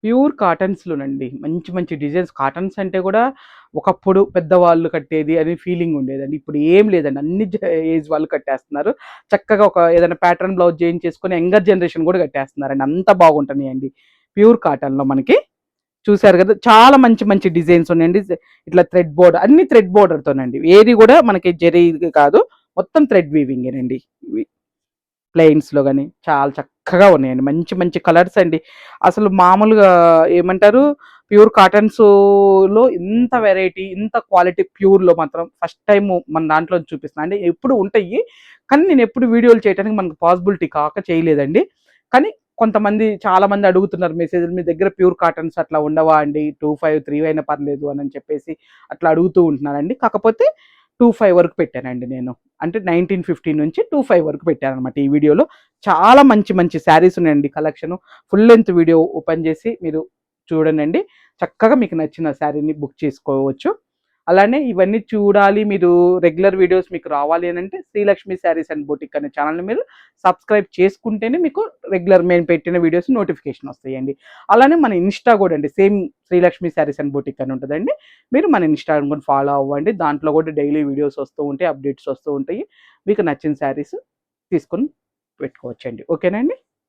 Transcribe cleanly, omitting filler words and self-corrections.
Pure కాటన్స్‌లోనండి. మంచి మంచి designs cottons అంటే గూడా ఒకప్పుడు పెద్దవాళ్ళు కట్టేది అని ఫీలింగ్ ఉండేదండి. ఇప్పుడు ఏం లేదండి. అన్ని ఏజ్ వాళ్ళు కట్టేస్తున్నారు. చక్కగా ఒక ఏదైనా ప్యాటర్న్ బ్లౌజ్ చేయించేసుకొని యంగర్ జనరేషన్ గూడా కట్టేస్తున్నారండి. అంత బాగుంటున్నాయండి. ప్యూర్ కాటన్‌లో మనకి. చూసారు గదా! చాలా మంచి మంచి డిజైన్స్ ఉన్నాయండి. ఇట్లా థ్రెడ్ బోర్డర్ అన్ని థ్రెడ్ బోర్డర్‌తోనండి. ఏది గూడా మనకి జరీ కాదు. మొత్తం థ్రెడ్ వీవింగేనండి. ఇవి ప్లెయిన్స్‌లో గాని చాలా చక్కగా ఉన్నాయండి. మంచి మంచి కలర్స్ అండి. అసలు మామూలుగా ఏమంటారు ప్యూర్ కాటన్స్‌లో ఇంత వెరైటీ, ఇంత క్వాలిటీ ప్యూర్‌లో మాత్రం ఫస్ట్ టైము మన దాంట్లో చూపిస్తున్నా. అంటే ఎప్పుడు ఉంటాయి. కానీ నేనెప్పుడు వీడియోలు చేయడానికి మనకు పాసిబిలిటీ కాక చేయలేదండి. కానీ కొంతమంది చాలామంది అడుగుతున్నారు మెసేజ్‌లు మీ దగ్గర ప్యూర్ కాటన్స్ అట్లా ఉండవా అండి? 25, 3 అయినా పర్లేదు అని చెప్పేసి అట్లా అడుగుతూ ఉంటున్నారండి. కాకపోతే 25 వరకు పెట్టానండి నేను. అంటే 1950 నుంచి 25 వరకు పెట్టాననమాట ఈ వీడియోలో. చాలా మంచి మంచి శారీస్ ఉన్నాయండి collection. Full length video open చేసి మీరు చూడండండి. చక్కగా మీకు నచ్చిన శారీని బుక్ చేసుకోవచ్చు. అలానే ఇవన్నీ చూడాలి మీరు రెగ్యులర్ వీడియోస్ మీకు రావాలి అనంటే శ్రీలక్ష్మి శారీస్ అండ్ బొటిక్ అనే ఛానెల్‌ని మీరు సబ్స్క్రైబ్ చేసుకుంటేనే మీకు రెగ్యులర్ మేము పెట్టిన వీడియోస్ నోటిఫికేషన్ వస్తాయండి. అలానే మన ఇన్‌స్టా గూడా అండి same Srilakshmi saris and boutique అని ఉంటదండి. మీరు మన ఇన్‌స్టాగ్రామ్ కూడా ఫాలో అవ్వండి. దాంట్లో కూడా డైలీ వీడియోస్ వస్తూ ఉంటాయి. అప్డేట్స్ వస్తూ ఉంటాయి. మీకు నచ్చిన శారీస్ తీసుకొని పెట్టుకోవచ్చండి. ఓకేనా అండి?